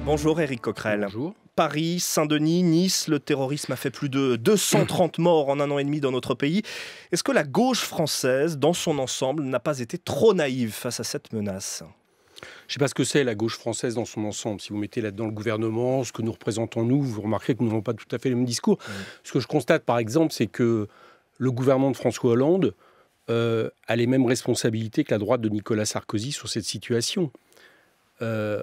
Bonjour Éric Coquerel. Bonjour. Paris, Saint-Denis, Nice, le terrorisme a fait plus de 230 morts en 1 an et demi dans notre pays. Est-ce que la gauche française, dans son ensemble, n'a pas été trop naïve face à cette menace ? Je ne sais pas ce que c'est la gauche française dans son ensemble. Si vous mettez là-dedans le gouvernement, ce que nous représentons nous, vous remarquerez que nous n'avons pas tout à fait le même discours. Ce que je constate par exemple, c'est que le gouvernement de François Hollande a les mêmes responsabilités que la droite de Nicolas Sarkozy sur cette situation.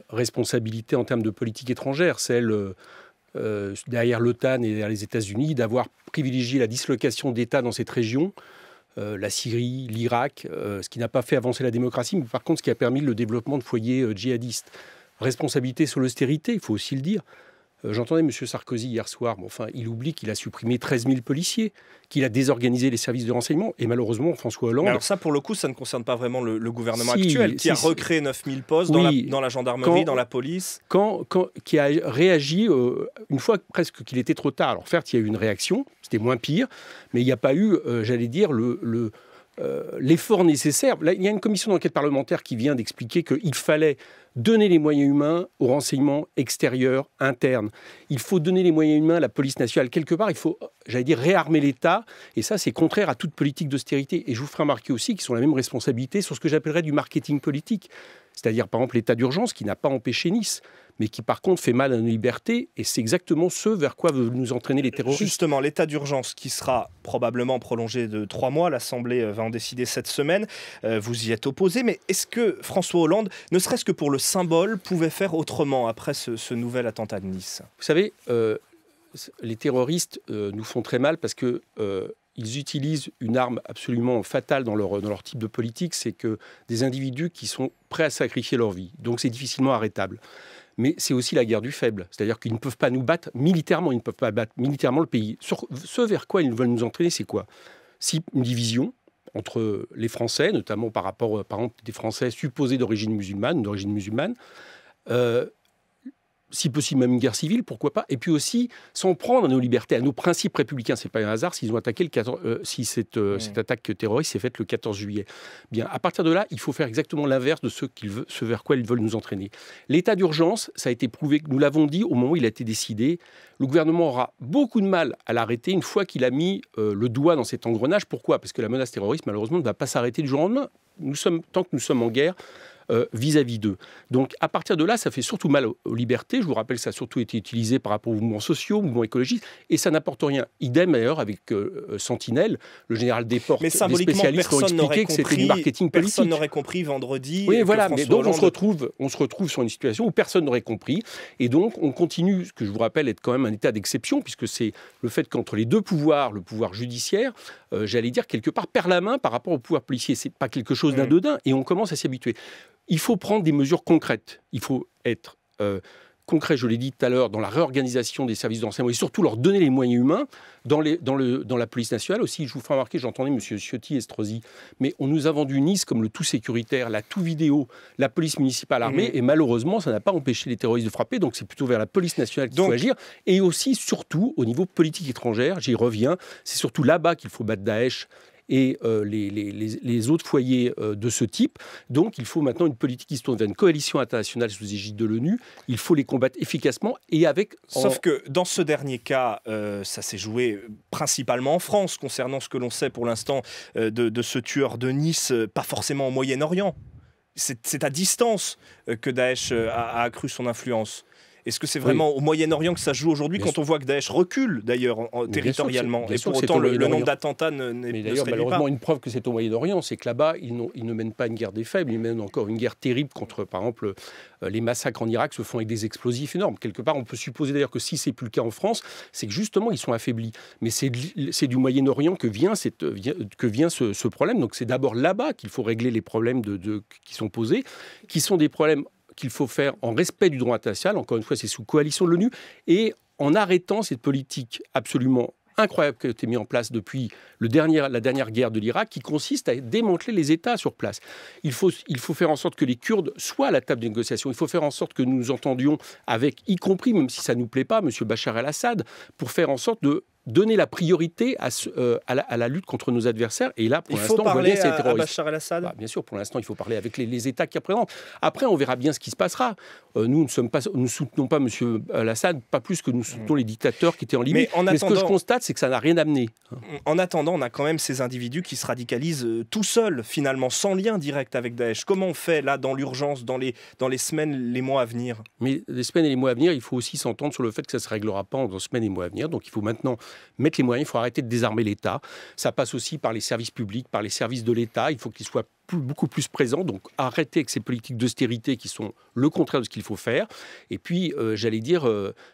Responsabilité en termes de politique étrangère, celle derrière l'OTAN et derrière les États-Unis, d'avoir privilégié la dislocation d'États dans cette région, la Syrie, l'Irak, ce qui n'a pas fait avancer la démocratie, mais par contre ce qui a permis le développement de foyers djihadistes. Responsabilité sur l'austérité, il faut aussi le dire. J'entendais M. Sarkozy hier soir, il oublie qu'il a supprimé 13 000 policiers, qu'il a désorganisé les services de renseignement, et malheureusement, François Hollande... Mais alors ça, pour le coup, ça ne concerne pas vraiment le gouvernement actuel, qui a recréé 9 000 postes dans la gendarmerie, dans la police. Qui a réagi une fois presque qu'il était trop tard. Alors certes, il y a eu une réaction, c'était moins pire, mais il n'y a pas eu, j'allais dire, l'effort nécessaire. Là, il y a une commission d'enquête parlementaire qui vient d'expliquer qu'il fallait donner les moyens humains au renseignement extérieur, interne. Il faut donner les moyens humains à la police nationale. Quelque part, il faut, j'allais dire, réarmer l'État. Et ça, c'est contraire à toute politique d'austérité. Et je vous ferai remarquer aussi qu'ils ont la même responsabilité sur ce que j'appellerais du marketing politique. C'est-à-dire, par exemple, l'état d'urgence qui n'a pas empêché Nice, mais qui, par contre, fait mal à nos libertés. Et c'est exactement ce vers quoi veulent nous entraîner les terroristes. Justement, l'état d'urgence qui sera probablement prolongé de 3 mois. L'Assemblée va en décider cette semaine. Vous y êtes opposé. Mais est-ce que François Hollande, ne serait-ce que pour le symbole, pouvait faire autrement après ce nouvel attentat de Nice ? Vous savez, les terroristes nous font très mal parce que... ils utilisent une arme absolument fatale dans leur type de politique, c'est que des individus qui sont prêts à sacrifier leur vie. Donc c'est difficilement arrêtable. Mais c'est aussi la guerre du faible. C'est-à-dire qu'ils ne peuvent pas nous battre militairement. Ils ne peuvent pas battre militairement le pays. Ce vers quoi ils veulent nous entraîner, c'est quoi ? Si une division entre les Français, notamment par rapport, par exemple, des Français supposés d'origine musulmane, si possible même une guerre civile, pourquoi pas. Et puis aussi, s'en prendre à nos libertés, à nos principes républicains. Ce n'est pas un hasard s'ils ont attaqué si cette attaque terroriste s'est faite le 14 juillet. Bien, à partir de là, il faut faire exactement l'inverse de ce vers quoi ils veulent nous entraîner. L'état d'urgence, ça a été prouvé, nous l'avons dit au moment où il a été décidé, le gouvernement aura beaucoup de mal à l'arrêter une fois qu'il a mis le doigt dans cet engrenage. Pourquoi ? Parce que la menace terroriste, malheureusement, ne va pas s'arrêter du jour au lendemain. Tant que nous sommes en guerre, vis-à-vis d'eux. Donc, à partir de là, ça fait surtout mal aux libertés. Je vous rappelle que ça a surtout été utilisé par rapport aux mouvements sociaux, aux mouvements écologistes, et ça n'apporte rien. Idem, d'ailleurs, avec Sentinelle, le général Desportes, des spécialistes ont expliqué que c'était du marketing politique. Personne n'aurait compris vendredi. Oui, voilà, mais donc on se retrouve sur une situation où personne n'aurait compris, et donc on continue, ce que je vous rappelle être quand même un état d'exception, puisque c'est le fait qu'entre les deux pouvoirs, le pouvoir judiciaire, j'allais dire, quelque part, perd la main par rapport au pouvoir policier. C'est pas quelque chose d'anodin, et on commence à s'y habituer. Il faut prendre des mesures concrètes. Il faut être concret, je l'ai dit tout à l'heure, dans la réorganisation des services de renseignement et surtout leur donner les moyens humains dans la police nationale aussi. Je vous ferai remarquer, j'entendais M. Ciotti, Estrosi, mais on nous a vendu Nice comme le tout sécuritaire, la tout vidéo, la police municipale armée, et malheureusement, ça n'a pas empêché les terroristes de frapper, donc c'est plutôt vers la police nationale qu'il faut agir. Et aussi, surtout, au niveau politique étrangère, j'y reviens, c'est surtout là-bas qu'il faut battre Daesh et les autres foyers de ce type. Donc, il faut maintenant une politique qui se tourne vers une coalition internationale sous égide de l'ONU. Il faut les combattre efficacement et avec... Sauf que dans ce dernier cas, ça s'est joué principalement en France, concernant ce que l'on sait pour l'instant de ce tueur de Nice, pas forcément au Moyen-Orient. C'est à distance que Daesh a accru son influence. Est-ce que c'est vraiment au Moyen-Orient que ça se joue aujourd'hui, quand on voit que Daesh recule d'ailleurs territorialement, et pour autant le nombre d'attentats ne se réduit pas. Malheureusement, une preuve que c'est au Moyen-Orient, c'est que là-bas, ils ne mènent pas une guerre des faibles, ils mènent encore une guerre terrible contre, par exemple, les massacres en Irak se font avec des explosifs énormes. Quelque part, on peut supposer d'ailleurs que si c'est plus le cas en France, c'est que justement, ils sont affaiblis. Mais c'est du Moyen-Orient que vient ce problème. Donc c'est d'abord là-bas qu'il faut régler les problèmes qui sont posés, qui sont des problèmes qu'il faut faire en respect du droit international, encore une fois, c'est sous coalition de l'ONU, et en arrêtant cette politique absolument incroyable qui a été mise en place depuis la dernière guerre de l'Irak, qui consiste à démanteler les États sur place. Il faut faire en sorte que les Kurdes soient à la table des négociations. Il faut faire en sorte que nous nous entendions avec, y compris, même si ça ne nous plaît pas, M. Bachar el-Assad, pour faire en sorte de donner la priorité à la lutte contre nos adversaires. Et là, pour l'instant, on voit bien ces terroristes. Bachar el-Assad. Bah, bien sûr, pour l'instant, il faut parler avec les États qui représentent. Après, on verra bien ce qui se passera. Nous ne soutenons pas M. al-Assad, pas plus que nous soutenons les dictateurs qui étaient en Libye. Mais ce que je constate, c'est que ça n'a rien amené. En attendant, on a quand même ces individus qui se radicalisent tout seuls, finalement, sans lien direct avec Daesh. Comment on fait, là, dans l'urgence, dans les semaines, les mois à venir? Mais les semaines et les mois à venir, il faut aussi s'entendre sur le fait que ça ne se réglera pas dans les semaines et les mois à venir. Donc il faut maintenant mettre les moyens, il faut arrêter de désarmer l'État. Ça passe aussi par les services publics, par les services de l'État. Il faut qu'ils soient beaucoup plus présents. Donc arrêter avec ces politiques d'austérité qui sont le contraire de ce qu'il faut faire. Et puis, j'allais dire,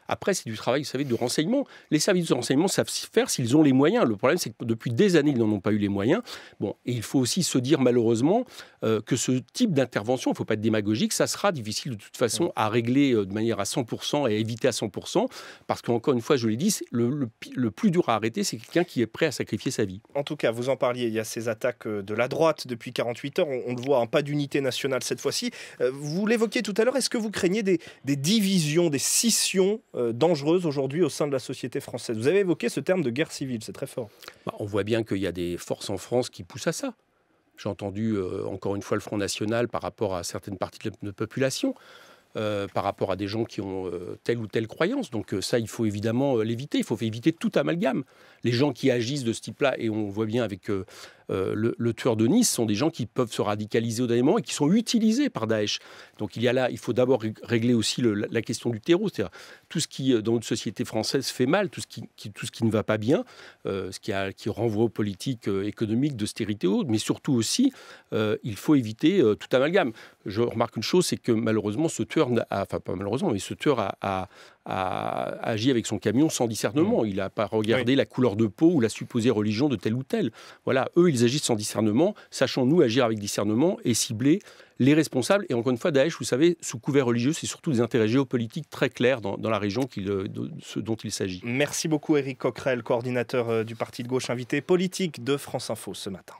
après, c'est du travail, vous savez, de renseignement. Les services de renseignement savent faire s'ils ont les moyens. Le problème, c'est que depuis des années, ils n'en ont pas eu les moyens. Bon, et il faut aussi se dire, malheureusement, que ce type d'intervention, il ne faut pas être démagogique, ça sera difficile de toute façon à régler de manière à 100% et à éviter à 100%. Parce qu'encore une fois, je l'ai dit, le plus dur à arrêter, c'est quelqu'un qui est prêt à sacrifier sa vie. En tout cas, vous en parliez, il y a ces attaques de la droite depuis 48 heures. On le voit, hein, pas d'unité nationale cette fois-ci. Vous l'évoquiez tout à l'heure, est-ce que vous craignez des divisions, des scissions dangereuses aujourd'hui au sein de la société française? Vous avez évoqué ce terme de guerre civile, c'est très fort. On voit bien qu'il y a des forces en France qui poussent à ça. J'ai entendu encore une fois le Front National par rapport à certaines parties de la population. Par rapport à des gens qui ont telle ou telle croyance. Donc ça, il faut évidemment l'éviter. Il faut éviter tout amalgame. Les gens qui agissent de ce type-là, et on voit bien avec le tueur de Nice, sont des gens qui peuvent se radicaliser au dernier moment et qui sont utilisés par Daesh. Donc il faut d'abord régler aussi la question du terreau, c'est-à-dire tout ce qui, dans notre société française, fait mal, tout ce qui ne va pas bien, qui renvoie aux politiques économiques d'austérité ou autre, mais surtout aussi, il faut éviter tout amalgame. Je remarque une chose, c'est que malheureusement, ce tueur a agi avec son camion sans discernement. Il n'a pas regardé la couleur de peau ou la supposée religion de tel ou tel. Voilà, eux, ils agissent sans discernement. Sachons-nous agir avec discernement et cibler les responsables. Et encore une fois, Daesh, vous savez, sous couvert religieux, c'est surtout des intérêts géopolitiques très clairs dans la région dont il s'agit. Merci beaucoup, Éric Coquerel, coordinateur du parti de gauche invité politique de France Info ce matin.